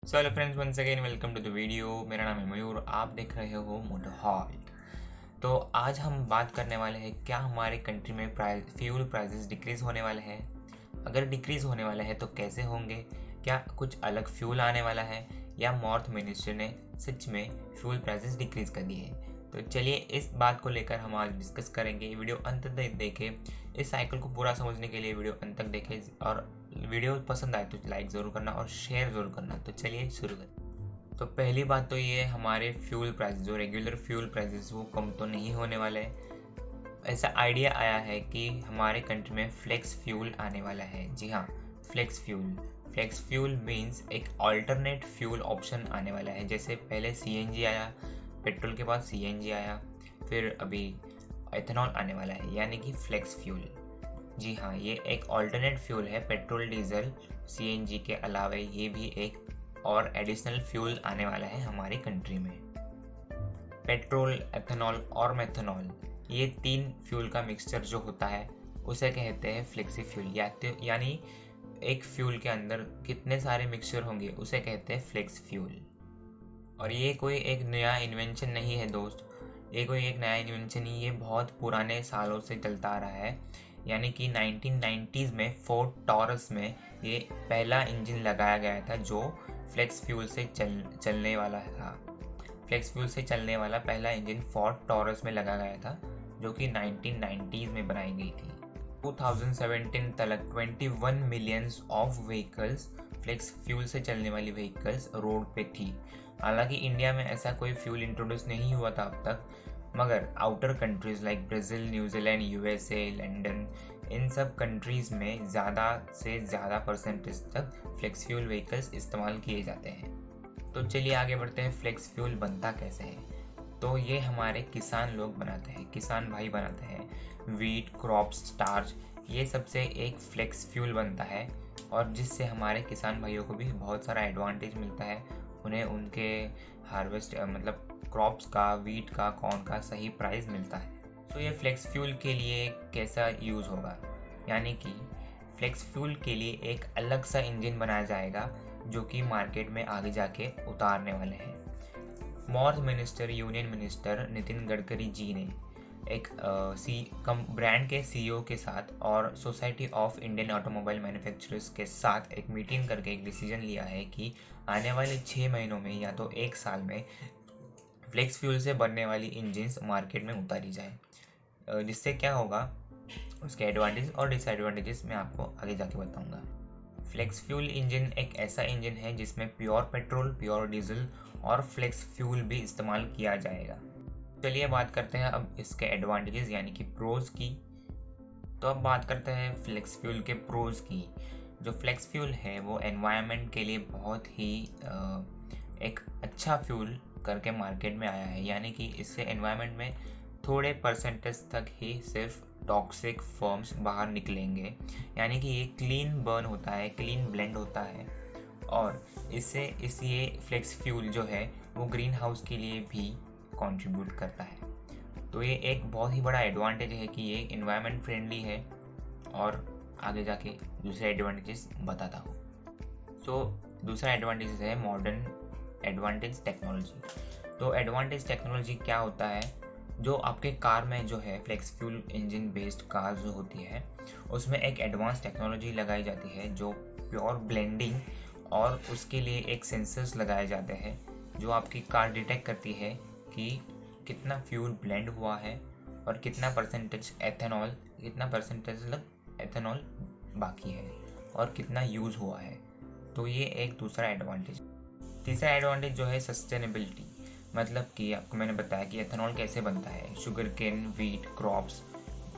So hello friends, once again welcome to the video. मेरा नाम है मयूर, आप देख रहे हो मोटर हॉल्ट। तो आज हम बात करने वाले हैं क्या हमारे कंट्री में फ्यूल प्राइसेस डिक्रीज़ होने वाले हैं। अगर डिक्रीज़ होने वाला है तो कैसे होंगे, क्या कुछ अलग फ्यूल आने वाला है या मॉर्थ मिनिस्टर ने सच में फ्यूल प्राइसेस डिक्रीज़ कर दिए हैं। तो चलिए इस बात को लेकर हम आज डिस्कस करेंगे। वीडियो अंत तक देखें, इस साइकिल को पूरा समझने के लिए वीडियो अंत तक देखें, और वीडियो पसंद आए तो लाइक ज़रूर करना और शेयर ज़रूर करना। तो चलिए शुरू करें। तो पहली बात तो ये, हमारे फ्यूल प्राइस जो रेगुलर फ्यूल प्राइसेस वो कम तो नहीं होने वाले हैं। ऐसा आइडिया आया है कि हमारे कंट्री में फ्लेक्स फ्यूल आने वाला है। जी हाँ, flex fuel. Flex fuel means एक अल्टरनेट फ्यूल ऑप्शन आने वाला है। जैसे पहले सीएनजी आया, पेट्रोल के बाद सीएनजी आया, फिर अभी एथेनॉल आने वाला है, यानी कि फ्लेक्स फ्यूल। जी हाँ, ये एक अल्टरनेट फ्यूल है पेट्रोल डीजल सीएनजी के अलावा। ये भी एक और एडिशनल फ्यूल आने वाला है हमारी कंट्री में। पेट्रोल, एथेनॉल और मेथनॉल, ये तीन फ्यूल का मिक्सचर जो होता है उसे कहते हैं फ्लेक्सी फ्यूल। यानी एक फ्यूल के अंदर कितने सारे मिक्सचर होंगे उसे कहते हैं फ्लेक्स फ्यूल। और ये कोई एक नया इन्वेंशन नहीं है दोस्त, ये कोई एक नया इन्वेंशन नहीं, ये बहुत पुराने सालों से चलता आ रहा है। यानी कि 1990s में फोर्ड टॉरस में ये पहला इंजन लगाया गया था जो फ्लेक्स फ्यूल से चलने वाला था। फ्लेक्स फ्यूल से चलने वाला पहला इंजन फोर्ड टॉरस में लगा गया था, जो कि 1990s में बनाई गई थी। 2017 तक 21 millions of vehicles, flex fuel से चलने वाली व्हीकल्स रोड पे थी। हालांकि इंडिया में ऐसा कोई फ्यूल इंट्रोड्यूस नहीं हुआ था अब तक, मगर outer countries like Brazil, New Zealand, USA, London, इन सब कंट्रीज़ में ज़्यादा से ज़्यादा परसेंटेज तक फ्लेक्स फ्यूल व्हीकल्स इस्तेमाल किए जाते हैं। तो चलिए आगे बढ़ते हैं। फ्लेक्स फ्यूल बनता कैसे है? तो ये हमारे किसान लोग बनाते हैं, किसान भाई बनाते हैं। वीट, क्रॉप्स, स्टार्च, ये सबसे एक फ्लेक्स फ्यूल बनता है, और जिससे हमारे किसान भाइयों को भी बहुत सारा एडवांटेज मिलता है। उन्हें उनके हार्वेस्ट मतलब क्रॉप्स का, वीट का, कॉर्न का सही प्राइस मिलता है। तो ये फ्लेक्स फ्यूल के लिए कैसा यूज़ होगा, यानी कि फ्लेक्स फ्यूल के लिए एक अलग सा इंजन बनाया जाएगा जो कि मार्केट में आगे जाके उतारने वाले हैं। मॉर्थ minister, union minister Nitin Gadkari ji ने एक ब्रांड के सीईओ के साथ और society of Indian automobile manufacturers के साथ एक मीटिंग करके एक डिसीजन लिया है कि आने वाले 6 महीनों में या तो 1 साल में फ्लेक्स फ्यूल से बनने वाली इंजन्स मार्केट में उतारी जाए। जिससे क्या होगा, उसके एडवांटेज और डिसएडवांटेजेस मैं आपको आगे जाके बताऊंगा। फ्लेक्स फ्यूल इंजन एक ऐसा इंजन है जिसमें प्योर पेट्रोल, प्योर डीजल और फ्लेक्स फ्यूल भी इस्तेमाल किया जाएगा। चलिए बात करते हैं अब इसके एडवांटेजेस यानी कि प्रोज की। तो अब बात करते हैं फ्लेक्स फ्यूल के प्रोज की। जो फ्लेक्स फ्यूल है वो एनवायरनमेंट के लिए बहुत ही एक अच्छा फ्यूल करके मार्केट में आया है। यानी कि इससे एनवायरनमेंट में थोड़े परसेंटेज तक ही सिर्फ टॉक्सिक फॉर्म्स बाहर निकलेंगे। यानी कि ये क्लीन बर्न होता है, क्लीन ब्लेंड होता है, और इससे ये फ्लेक्स फ्यूल जो है वो ग्रीन हाउस के लिए भी कंट्रीब्यूट करता है। तो ये एक बहुत ही बड़ा एडवांटेज है कि ये एनवायरनमेंट फ्रेंडली है, और आगे जाके दूसरे एडवांटेजेस बताता हूँ। सो दूसरा एडवांटेज है मॉडर्न एडवांटेज टेक्नोलॉजी। तो एडवांटेज टेक्नोलॉजी क्या होता है, जो आपके कार में जो है flex fuel engine based car जो होती है उसमें एक एडवांस टेक्नोलॉजी लगाई जाती है जो प्योर ब्लेंडिंग, और उसके लिए एक सेंसर्स लगाए जाते हैं जो आपकी कार डिटेक्ट करती है कि कितना फ्यूल ब्लेंड हुआ है और कितना परसेंटेज एथेनॉल बाकी है और कितना यूज़ हुआ है। तो ये एक दूसरा एडवांटेज। तीसरा एडवांटेज जो है सस्टेनेबिलिटी, मतलब कि आपको मैंने बताया कि एथेनॉल कैसे बनता है। Sugar cane, wheat, crops,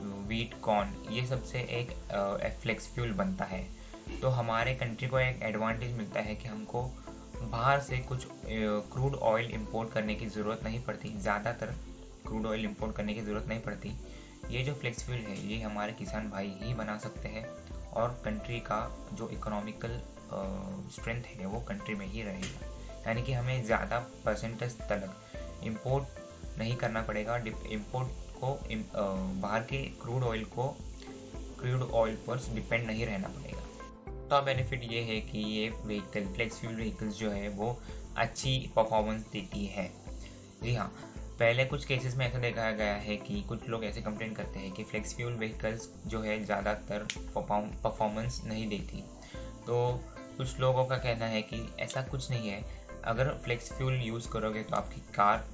wheat, corn, ये सबसे एक फ्लेक्स फ्यूल बनता है। तो हमारे कंट्री को एक एडवांटेज मिलता है कि हमको बाहर से कुछ क्रूड ऑयल इंपोर्ट करने की ज़रूरत नहीं पड़ती, ज़्यादातर क्रूड ऑयल इंपोर्ट करने की ज़रूरत नहीं पड़ती। ये जो फ्लेक्स फ्यूल है ये हमारे किसान भाई ही बना सकते हैं, और कंट्री का जो इकोनॉमिकल स्ट्रेंथ है वो कंट्री में ही रहेगा। यानी कि हमें ज़्यादा परसेंटेज तक इंपोर्ट नहीं करना पड़ेगा। इंपोर्ट को बाहर के क्रूड ऑयल पर डिपेंड नहीं रहना पड़ेगा। चौथा बेनिफिट ये है कि ये व्हीकल फ्लेक्स फ्यूल व्हीकल्स जो है वो अच्छी परफॉर्मेंस देती है। जी हाँ, पहले कुछ केसेस में ऐसा देखा गया है कि कुछ लोग ऐसे कंप्लेन करते हैं कि फ्लेक्स फ्यूल व्हीकल्स जो है ज़्यादातर परफॉर्मेंस नहीं देती। तो कुछ लोगों का कहना है कि ऐसा कुछ नहीं है। अगर फ्लेक्स फ्यूल यूज़ करोगे तो आपकी कार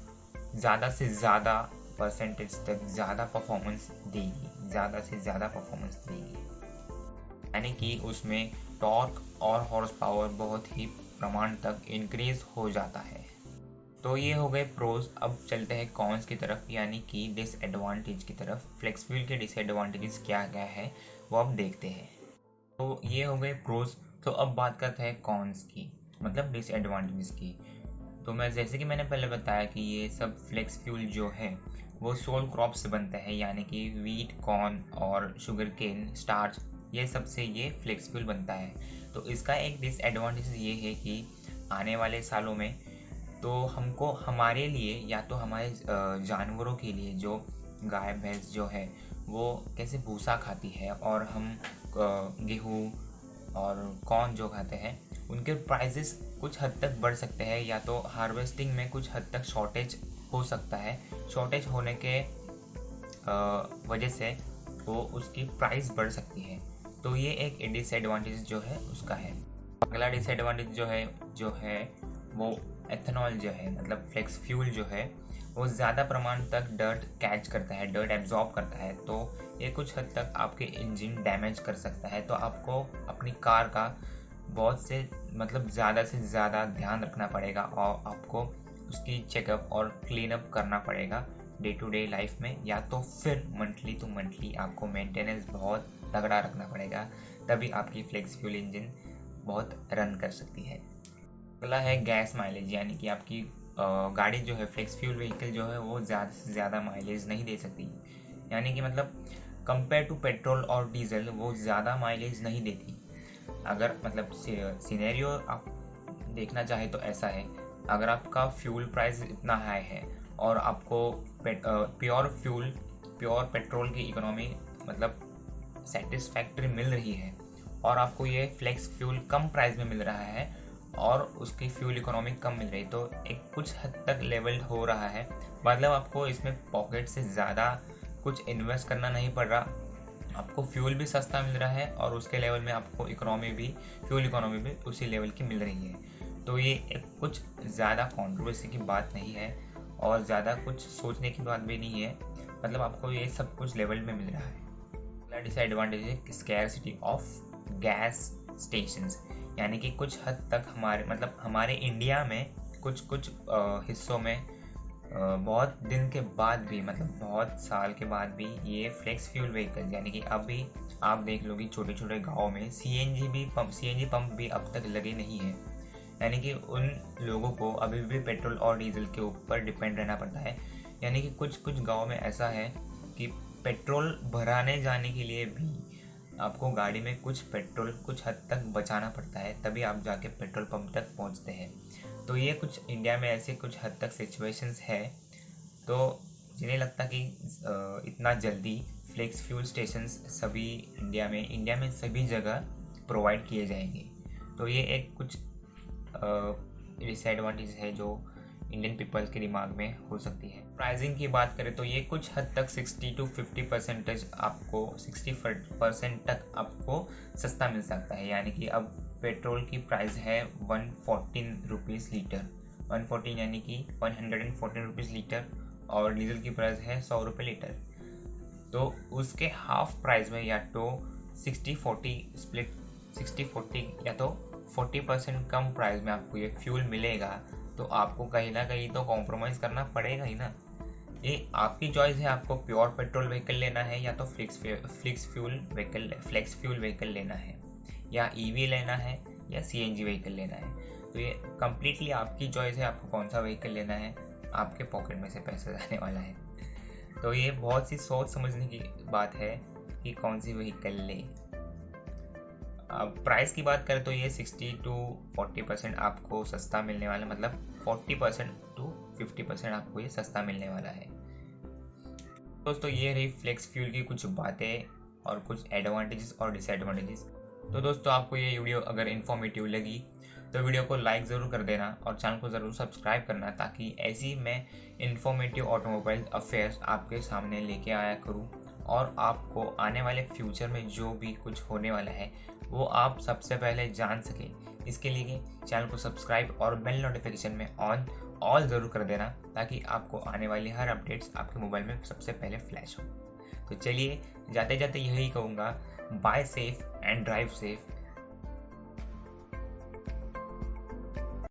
ज़्यादा से ज़्यादा परसेंटेज तक ज़्यादा परफॉर्मेंस देगी, ज़्यादा से ज़्यादा परफॉर्मेंस देगी, यानी कि उसमें टॉर्क और हॉर्स पावर बहुत ही प्रमाण तक इंक्रीज हो जाता है। तो ये हो गए प्रोज। अब चलते हैं कॉन्स की तरफ, यानी कि डिसएडवांटेज की तरफ। फ्लेक्स फ्यूल के डिसएडवांटेजेस क्या क्या है वो अब देखते हैं। तो ये हो गए प्रोज। तो अब बात करते हैं कॉन्स की, मतलब डिसएडवांटेजेस की। तो मैं जैसे कि मैंने पहले बताया कि ये सब फ्लेक्स फ्यूल जो है वो सोल क्रॉप से बनता है, यानी कि वीट, कॉर्न और शुगर केन, स्टार्च, ये सब से ये फ्लेक्स फ्यूल बनता है। तो इसका एक डिसएडवांटेज ये है कि आने वाले सालों में तो हमको हमारे लिए या तो हमारे जानवरों के लिए, जो गाय भैंस जो है वो कैसे भूसा खाती है और हम गेहूँ और कॉर्न जो खाते हैं, उनके प्राइसेस कुछ हद तक बढ़ सकते हैं, या तो हार्वेस्टिंग में कुछ हद तक शॉर्टेज हो सकता है। शॉर्टेज होने के वजह से वो उसकी प्राइस बढ़ सकती है। तो ये एक डिसएडवांटेज जो है उसका है। अगला डिसएडवांटेज जो है वो एथेनॉल जो है, मतलब फ्लेक्स फ्यूल जो है वो ज़्यादा प्रमाण तक डर्ट कैच करता है, डर्ट एब्जॉर्ब करता है। तो ये कुछ हद तक आपके इंजन डैमेज कर सकता है। तो आपको अपनी कार का बहुत से मतलब ज़्यादा से ज़्यादा ध्यान रखना पड़ेगा और आपको उसकी चेकअप और क्लीन अप करना पड़ेगा डे टू डे लाइफ में, या तो फिर मंथली टू मंथली आपको मेंटेनेंस बहुत तगड़ा रखना पड़ेगा, तभी आपकी फ्लेक्स फ्यूल इंजन बहुत रन कर सकती है। अगला है गैस माइलेज, यानी कि आपकी गाड़ी जो है फ्लेक्स फ्यूल व्हीकल जो है वो ज़्यादा से ज़्यादा माइलेज नहीं दे सकती, यानी कि मतलब कंपेयर टू पेट्रोल और डीजल वो ज़्यादा माइलेज नहीं देती। अगर मतलब सिनेरियो आप देखना चाहे तो ऐसा है, अगर आपका फ्यूल प्राइस इतना हाई है और आपको प्योर पेट्रोल की इकोनॉमी मतलब सेटिस्फैक्ट्री मिल रही है और आपको ये फ्लेक्स फ्यूल कम प्राइस में मिल रहा है और उसकी फ्यूल इकोनॉमी कम मिल रही है, तो एक कुछ हद तक लेवल हो रहा है। मतलब आपको इसमें पॉकेट से ज़्यादा कुछ इन्वेस्ट करना नहीं पड़ रहा, आपको फ्यूल भी सस्ता मिल रहा है और उसके लेवल में आपको फ्यूल इकोनॉमी भी उसी लेवल की मिल रही है। तो ये एक कुछ ज़्यादा कंट्रोवर्सी की बात नहीं है और ज़्यादा कुछ सोचने की बात भी नहीं है, मतलब आपको ये सब कुछ लेवल में मिल रहा है। अगला डिसएडवांटेज है स्कैरसिटी ऑफ गैस स्टेशंस, यानी कि कुछ हद तक हमारे इंडिया में कुछ हिस्सों में बहुत दिन के बाद भी, मतलब बहुत साल के बाद भी ये फ्लेक्स फ्यूल व्हीकल, यानी कि अभी आप देख लो कि छोटे छोटे गाँव में सीएनजी पंप भी अब तक लगे नहीं है, यानी कि उन लोगों को अभी भी पेट्रोल और डीजल के ऊपर डिपेंड रहना पड़ता है। यानी कि कुछ गाँव में ऐसा है कि पेट्रोल भराने जाने के लिए भी आपको गाड़ी में कुछ पेट्रोल कुछ हद तक बचाना पड़ता है, तभी आप जाके पेट्रोल पंप तक पहुंचते हैं। तो ये कुछ इंडिया में ऐसे कुछ हद तक सिचुएशंस है, तो जिन्हें लगता कि इतना जल्दी फ्लेक्स फ्यूल स्टेशंस सभी इंडिया में सभी जगह प्रोवाइड किए जाएंगे। तो ये एक कुछ डिसएडवांटेज है जो इंडियन पीपल्स के दिमाग में हो सकती है। प्राइसिंग की बात करें तो ये कुछ हद तक 60 to 50% आपको 60% तक आपको सस्ता मिल सकता है, यानी कि अब पेट्रोल की प्राइस है 114 रुपीज़ लीटर, 114 यानी कि 114 रुपीज़ लीटर, और डीजल की प्राइस है 100 रुपये लीटर। तो उसके हाफ प्राइस में या तो 60-40 स्प्लिट 60-40 या तो 40% कम प्राइस में आपको ये फ्यूल मिलेगा, तो आपको कहीं ना कहीं तो कॉम्प्रोमाइज़ करना पड़ेगा ही ना। ये आपकी चॉइस है, आपको प्योर पेट्रोल व्हीकल लेना है या तो फ्लेक्स फ्यूल व्हीकल लेना है, या ईवी लेना है या सीएनजी व्हीकल लेना है। तो ये कम्प्लीटली आपकी चॉइस है, आपको कौन सा व्हीकल लेना है, आपके पॉकेट में से पैसा जाने वाला है। तो ये बहुत सी सोच समझने की बात है कि कौन सी व्हीकल ले। अब प्राइस की बात करें तो ये 60 to 40% आपको सस्ता मिलने वाला, मतलब 40% to 50% आपको ये सस्ता मिलने वाला है। दोस्तों ये रही फ्लेक्स फ्यूल की कुछ बातें और कुछ एडवांटेजेस और डिसएडवांटेजेस। तो दोस्तों आपको ये वीडियो अगर इन्फॉर्मेटिव लगी तो वीडियो को लाइक ज़रूर कर देना और चैनल को ज़रूर सब्सक्राइब करना, ताकि ऐसी मैं इन्फॉर्मेटिव ऑटोमोबाइल अफेयर्स आपके सामने लेके आया करूँ और आपको आने वाले फ्यूचर में जो भी कुछ होने वाला है वो आप सबसे पहले जान सकें। इसके लिए चैनल को सब्सक्राइब और बेल नोटिफिकेशन में ऑल ज़रूर कर देना, ताकि आपको आने वाली हर अपडेट्स आपके मोबाइल में सबसे पहले फ्लैश हो। तो चलिए जाते जाते यही कहूँगा, bye safe and drive safe.